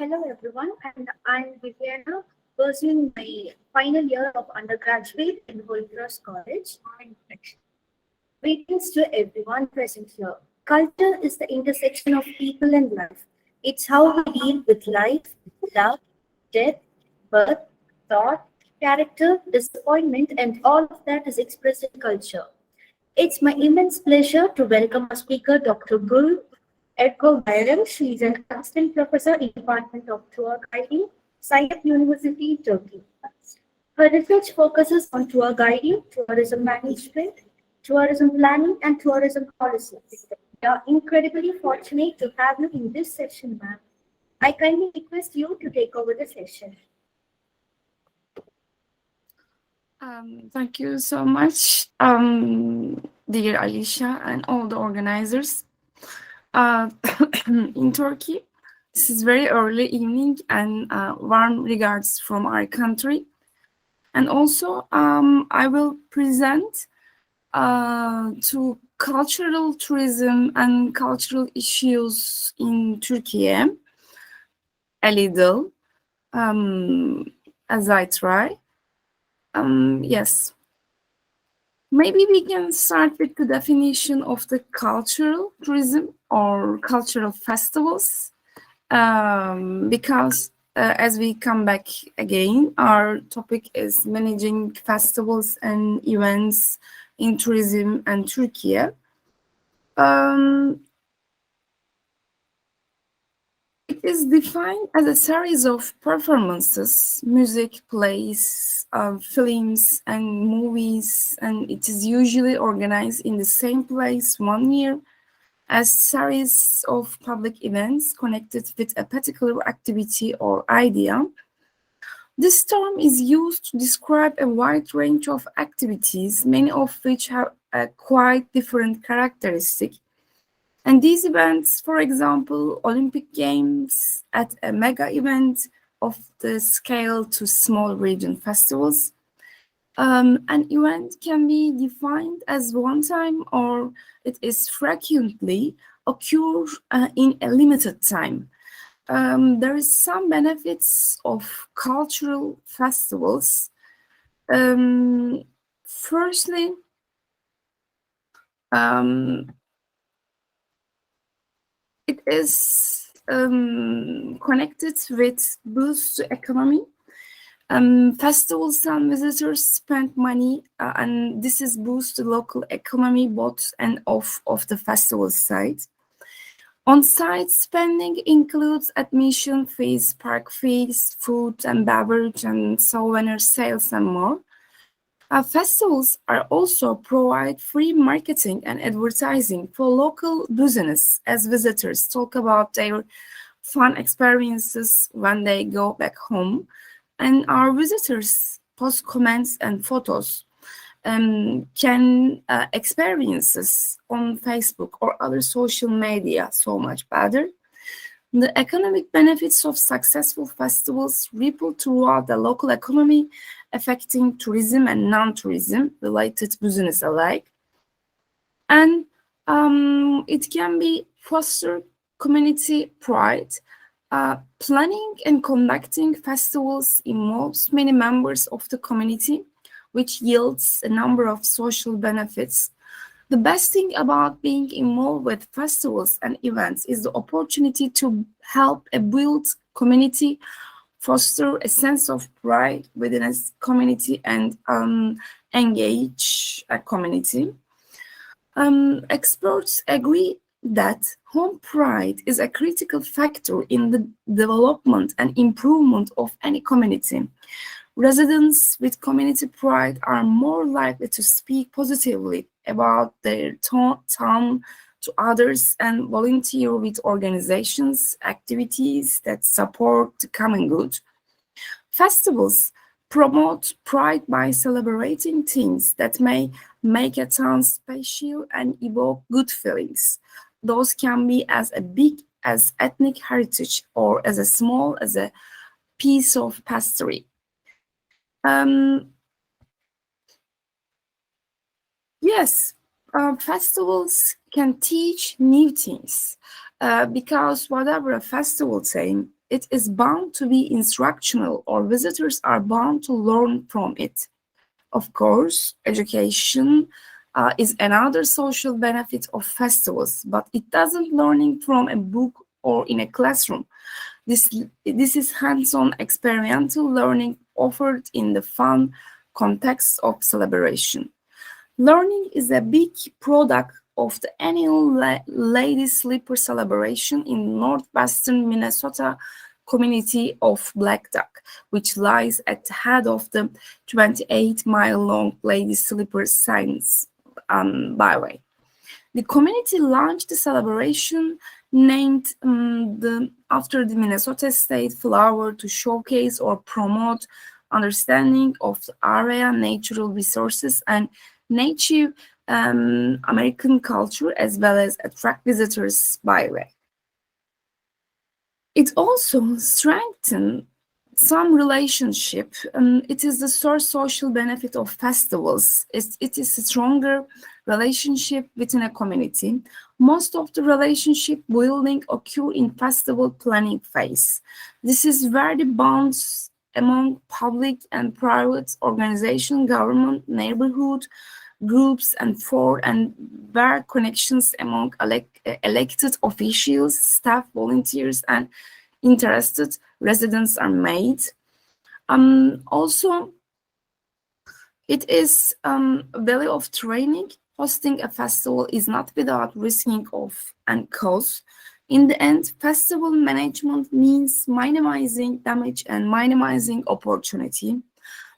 Hello everyone, and I'm Viviana, pursuing my final year of undergraduate in Holy Cross College. Greetings to everyone present here. Culture is the intersection of people and life. It's how we deal with life, love, death, birth, thought, character, disappointment, and all of that is expressed in culture. It's my immense pleasure to welcome our speaker, Dr. Gul Edko Bayram. She is an assistant professor in Department of Tour Guiding, Said University, Turkey. Her research focuses on tour guiding, tourism management, tourism planning, and tourism policy. We are incredibly fortunate to have you in this session, ma'am. I kindly request you to take over the session. Thank you so much, dear Alicia and all the organizers. In Turkey, this is very early evening and warm regards from our country. And also, I will present to cultural tourism and cultural issues in Turkey a little, as I try. Yes. Maybe we can start with the definition of the cultural tourism or cultural festivals, because as we come back again, our topic is managing festivals and events in tourism and Turkey. It is defined as a series of performances, music, plays, films, and movies, and it is usually organized in the same place 1 year as series of public events connected with a particular activity or idea. This term is used to describe a wide range of activities, many of which have a quite different characteristic. And these events, for example, Olympic Games at a mega event of the scale to small region festivals. An event can be defined as one time or it is frequently occur in a limited time. There is some benefits of cultural festivals. Firstly, it is connected with boost to economy. Festivals and visitors spend money, and this is boost the local economy both and off of the festival side. On-site spending includes admission fees, park fees, food and beverage, and souvenir sales, and more. Festivals are also provide free marketing and advertising for local business as visitors talk about their fun experiences when they go back home. And our visitors post comments and photos can experiences on Facebook or other social media so much better. The economic benefits of successful festivals ripple throughout the local economy, affecting tourism and non-tourism related business alike. And it can be foster community pride. Planning and conducting festivals involves many members of the community, which yields a number of social benefits. The best thing about being involved with festivals and events is the opportunity to help build community, foster a sense of pride within a community, and engage a community. Experts agree that home pride is a critical factor in the development and improvement of any community. Residents with community pride are more likely to speak positively about their town to others and volunteer with organizations, activities that support the common good. Festivals promote pride by celebrating things that may make a town special and evoke good feelings. Those can be as big as ethnic heritage or as small as a piece of pastry. Yes, festivals can teach new things because whatever a festival theme it is bound to be instructional, or visitors are bound to learn from it. Of course, education is another social benefit of festivals, but it doesn't learning from a book or in a classroom. This is hands-on experiential learning offered in the fun context of celebration. Learning is a big product of the annual Lady Slipper celebration in northwestern Minnesota community of Black Duck, which lies at the head of the 28-mile-long Lady Slipper Science Byway. The community launched the celebration named after the Minnesota state flower to showcase or promote understanding of the area, natural resources, and Native American culture, as well as attract visitors by way. It also strengthens some relationship. It is the source social benefit of festivals. It is a stronger relationship within a community. Most of the relationship building occur in festival planning phase. This is where the bonds among public and private organization, government, neighborhood groups, and where connections among elected officials, staff, volunteers, and interested residents are made. Also, it is a value of training. Hosting a festival is not without risking of and cost. In the end, festival management means minimizing damage and minimizing opportunity.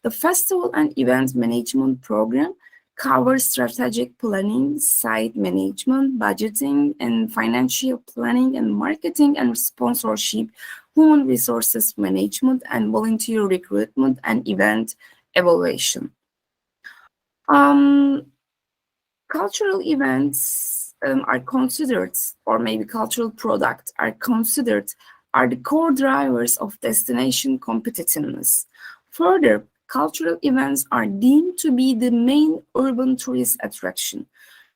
The festival and event management program covers strategic planning, site management, budgeting, and financial planning, and marketing and sponsorship, human resources management, and volunteer recruitment and event evaluation. Cultural events are considered, or maybe cultural products are considered, are the core drivers of destination competitiveness. Further, cultural events are deemed to be the main urban tourist attraction.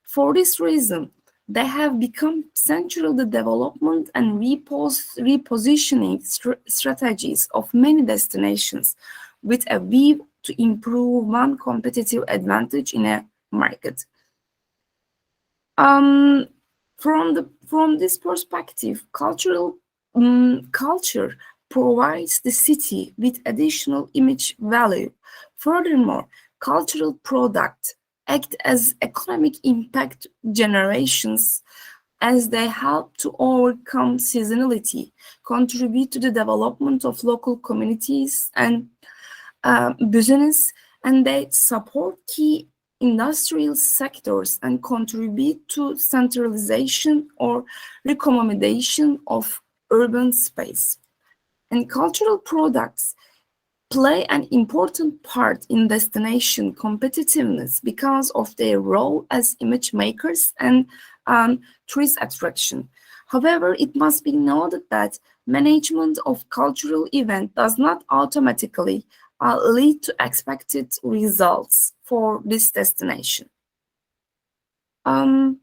For this reason, they have become central to the development and repositioning strategies of many destinations, with a view to improve one competitive advantage in a market. From this perspective, culture provides the city with additional image value. Furthermore, cultural products act as economic impact generations, as they help to overcome seasonality, contribute to the development of local communities and business, and they support key industrial sectors and contribute to centralization or recommendation of urban space. And cultural products play an important part in destination competitiveness because of their role as image makers and tourist attraction. However, it must be noted that management of cultural event does not automatically lead to expected results for this destination. And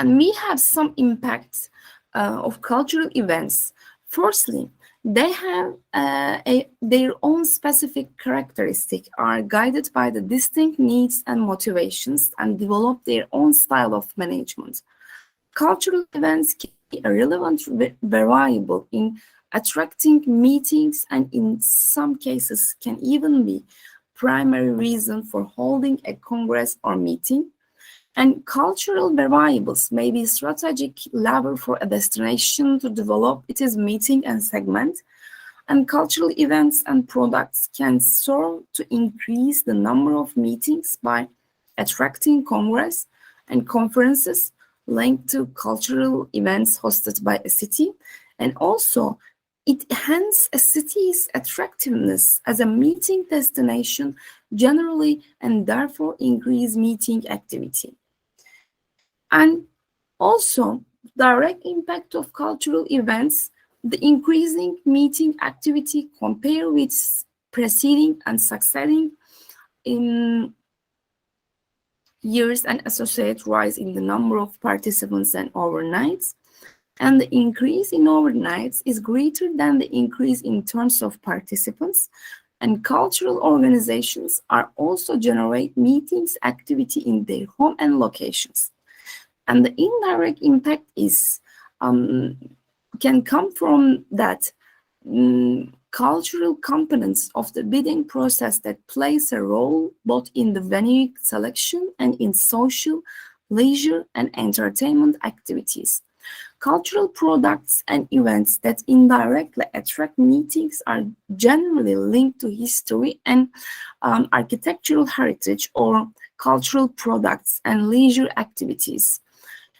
we have some impacts of cultural events. Firstly, they have their own specific characteristics, are guided by the distinct needs and motivations, and develop their own style of management. Cultural events can be a relevant variable in attracting meetings, and in some cases can even be primary reason for holding a congress or meeting. And cultural variables may be strategic lever for a destination to develop its meeting and segment. And cultural events and products can serve to increase the number of meetings by attracting congress and conferences linked to cultural events hosted by a city. And also, it enhances a city's attractiveness as a meeting destination generally, and therefore increase meeting activity. And also, direct impact of cultural events, the increasing meeting activity compared with preceding and succeeding in years, and associate rise in the number of participants and overnights. and the increase in overnights is greater than the increase in terms of participants, and cultural organizations are also generate meetings activity in their home and locations. And the indirect impact is can come from that cultural components of the bidding process that plays a role both in the venue selection and in social, leisure, and entertainment activities. Cultural products and events that indirectly attract meetings are generally linked to history and architectural heritage or cultural products and leisure activities.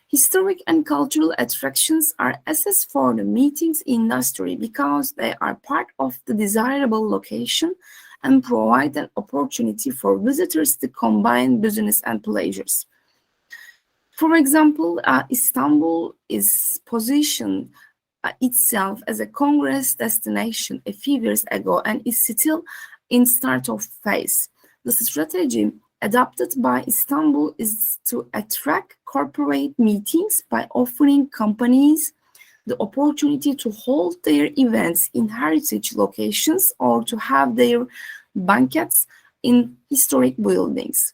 Historic and cultural attractions are assessed for the meetings industry because they are part of the desirable location and provide an opportunity for visitors to combine business and pleasures. For example, Istanbul is positioned itself as a congress destination a few years ago and is still in startup phase. The strategy adopted by Istanbul is to attract corporate meetings by offering companies the opportunity to hold their events in heritage locations or to have their banquets in historic buildings.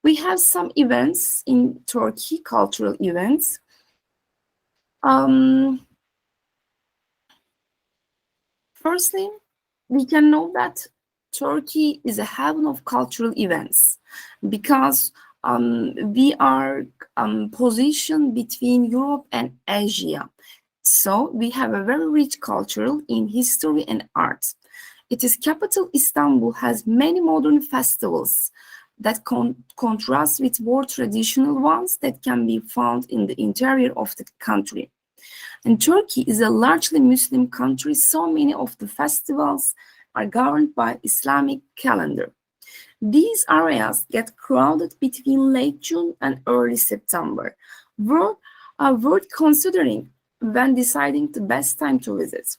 We have some events in Turkey, cultural events. Firstly, we can know that Turkey is a haven of cultural events because we are positioned between Europe and Asia. So we have a very rich culture in history and art. Its capital, Istanbul, has many modern festivals that contrast with more traditional ones that can be found in the interior of the country. And Turkey is a largely Muslim country, so many of the festivals are governed by Islamic calendar. These areas get crowded between late June and early September, worth considering when deciding the best time to visit.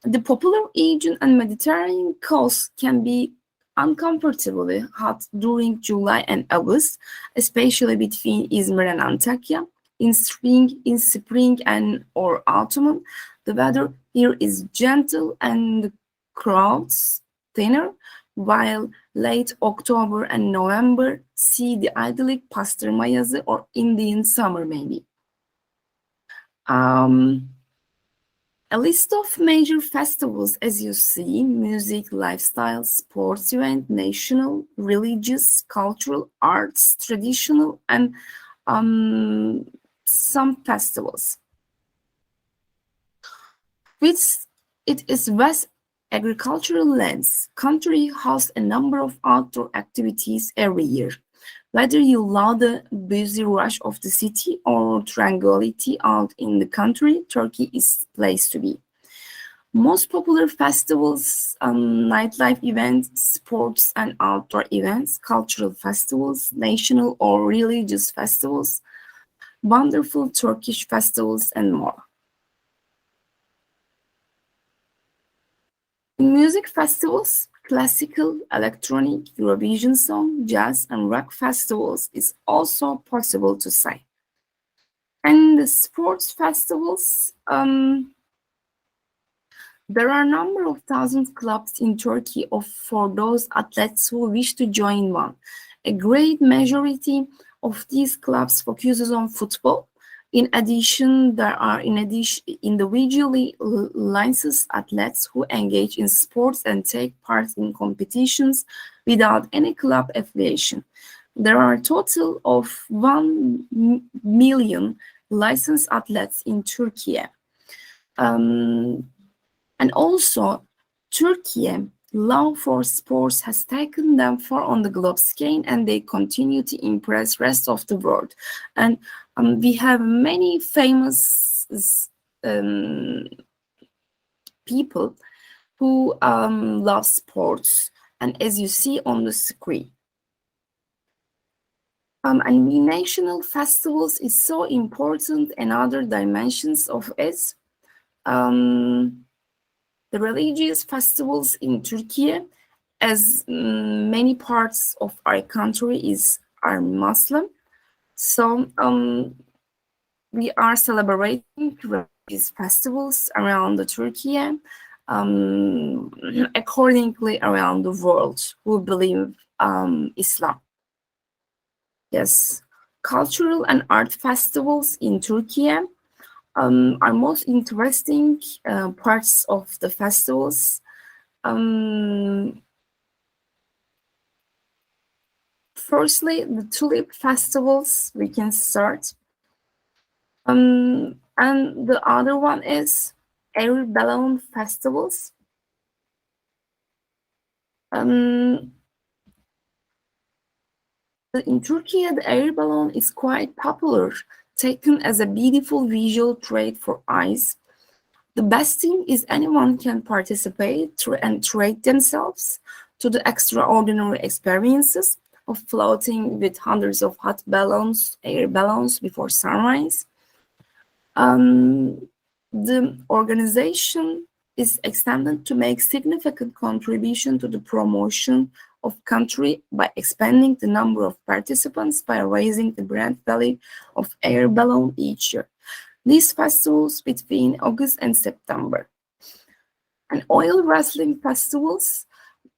The popular Aegean and Mediterranean coast can be uncomfortably hot during July and August, especially between Izmir and Antakya. In spring and or autumn, the weather here is gentle and the crowds thinner, while late October and November see the idyllic pastırma yazı or Indian summer maybe. A list of major festivals, as you see: music, lifestyle, sports event, national, religious, cultural, arts, traditional, and some festivals. With its vast agricultural lands, country hosts a number of outdoor activities every year. Whether you love the busy rush of the city or tranquility out in the country, Turkey is the place to be. Most popular festivals, nightlife events, sports and outdoor events, cultural festivals, national or religious festivals, wonderful Turkish festivals, and more. In music festivals, classical, electronic, Eurovision song, jazz, and rock festivals is also possible to say. And the sports festivals, there are a number of thousand clubs in Turkey for those athletes who wish to join one. A great majority of these clubs focuses on football. In addition, there are individually licensed athletes who engage in sports and take part in competitions without any club affiliation. There are a total of 1 million licensed athletes in Turkey. And also, Turkey love for sports has taken them far on the globe scale, and they continue to impress rest of the world. And we have many famous people who love sports, and as you see on the screen. And national festivals is so important, and other dimensions of it. The religious festivals in Turkey, as many parts of our country are Muslim, so we are celebrating religious these festivals around the Turkey, accordingly around the world who believe Islam. Yes, cultural and art festivals in Turkey are most interesting parts of the festivals. Firstly, the tulip festivals we can start. And the other one is air balloon festivals. In Turkey, the air balloon is quite popular, taken as a beautiful visual trait for eyes. The best thing is anyone can participate and treat themselves to the extraordinary experiences of floating with hundreds of hot balloons, air balloons before sunrise. The organization is extended to make significant contribution to the promotion of country by expanding the number of participants by raising the brand value of air balloon each year. These festivals between August and September. And oil wrestling festivals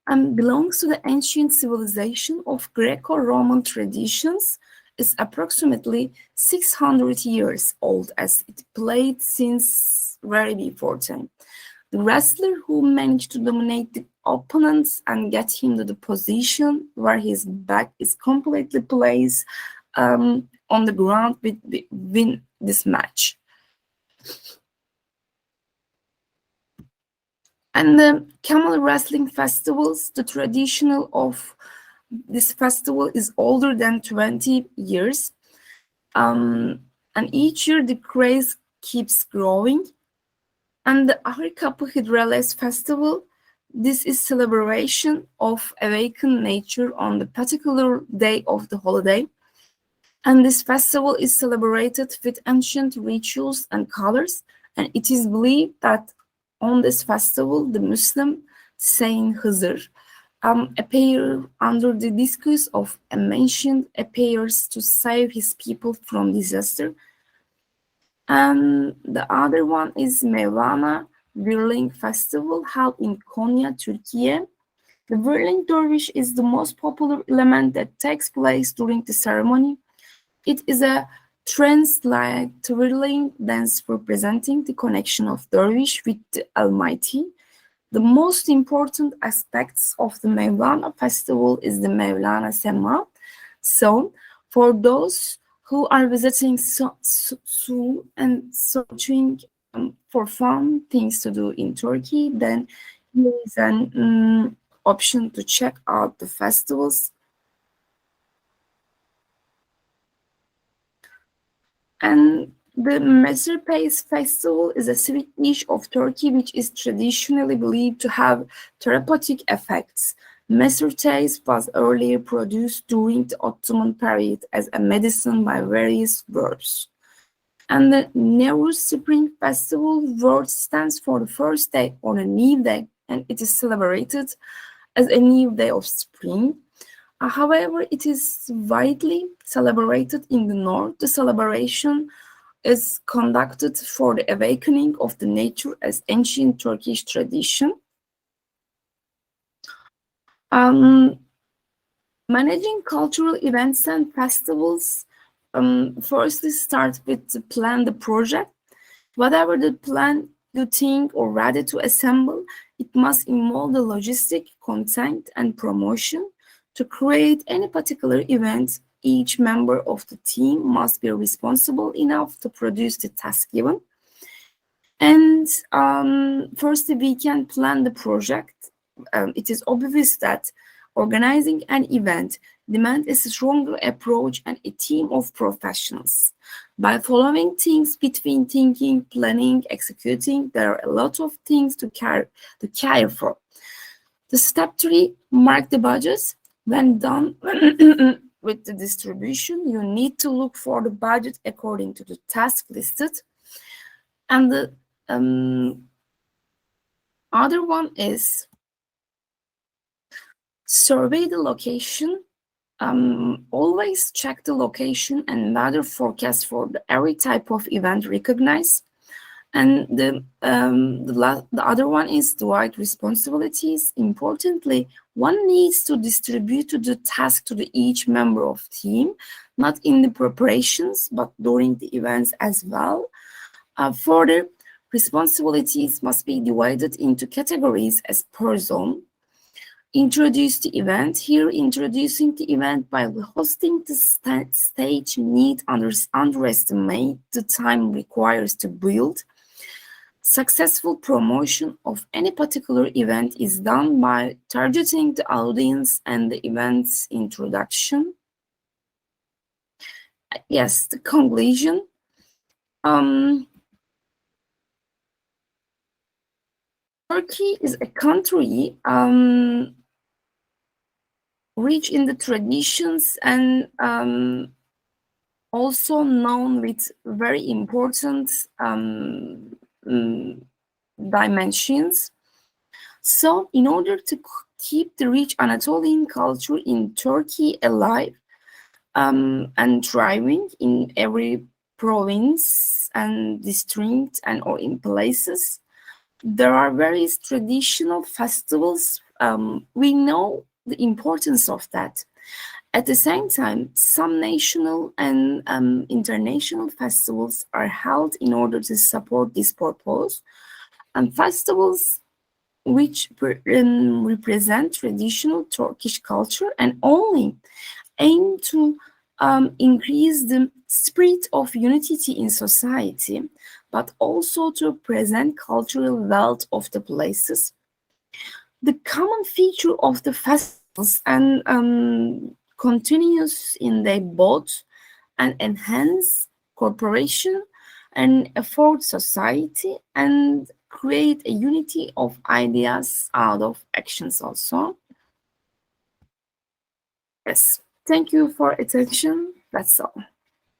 belongs to the ancient civilization of Greco-Roman traditions, is approximately 600 years old as it played since very before time. The wrestler who managed to dominate the opponents and get him to the position where his back is completely placed on the ground will win this match. And the camel wrestling festivals, the traditional of this festival is older than 20 years. And each year the craze keeps growing. And the Arikapı Hidrellez festival, this is celebration of awakened nature on the particular day of the holiday. And this festival is celebrated with ancient rituals and colors. And it is believed that on this festival, the Muslim Saint Hızır appear under the disguise of a mentioned appears to save his people from disaster. And the other one is Mevlana Whirling Festival held in Konya, Turkey. The whirling dervish is the most popular element that takes place during the ceremony. It is a trance-like twirling dance representing the connection of dervish with the Almighty. The most important aspects of the Mevlana festival is the Mevlana Sema. So, for those who are visiting soon and searching for fun things to do in Turkey, then here is an option to check out the festivals. And the Mezirpace festival is a sweet dish of Turkey which is traditionally believed to have therapeutic effects. Mezirpace was earlier produced during the Ottoman period as a medicine by various verbs. And the Nevruz Spring Festival word stands for the first day on a new day, and it is celebrated as a new day of spring. However, it is widely celebrated in the north. The celebration is conducted for the awakening of the nature as ancient Turkish tradition. Managing cultural events and festivals, firstly start with to plan the project. Whatever the plan you think or ready to assemble, it must involve the logistic, content, and promotion. To create any particular event, each member of the team must be responsible enough to produce the task given. And firstly, we can plan the project. It is obvious that organizing an event demands a stronger approach and a team of professionals. By following things between thinking, planning, executing, there are a lot of things to care for. The step 3, mark the budgets. When done with the distribution, you need to look for the budget according to the task listed. And the other one is survey the location. Always check the location and weather forecast for every type of event recognized. And the other one is divide responsibilities. Importantly, one needs to distribute the task to each member of team, not in the preparations, but during the events as well. Further, responsibilities must be divided into categories as per zone. Introduce the event. Here, introducing the event by hosting the stage need underestimate the time requires to build. Successful promotion of any particular event is done by targeting the audience and the event's introduction. Yes, the conclusion. Turkey is a country rich in the traditions and also known with very important dimensions. So, in order to keep the rich Anatolian culture in Turkey alive and thriving in every province and district and or in places, there are various traditional festivals. We know the importance of that. At the same time, some national and international festivals are held in order to support this purpose, and festivals which represent traditional Turkish culture and only aim to increase the spirit of unity in society, but also to present cultural wealth of the places. The common feature of the festivals and continues in they both and enhance cooperation and afford society and create a unity of ideas out of actions also. Yes, thank you for attention. That's all.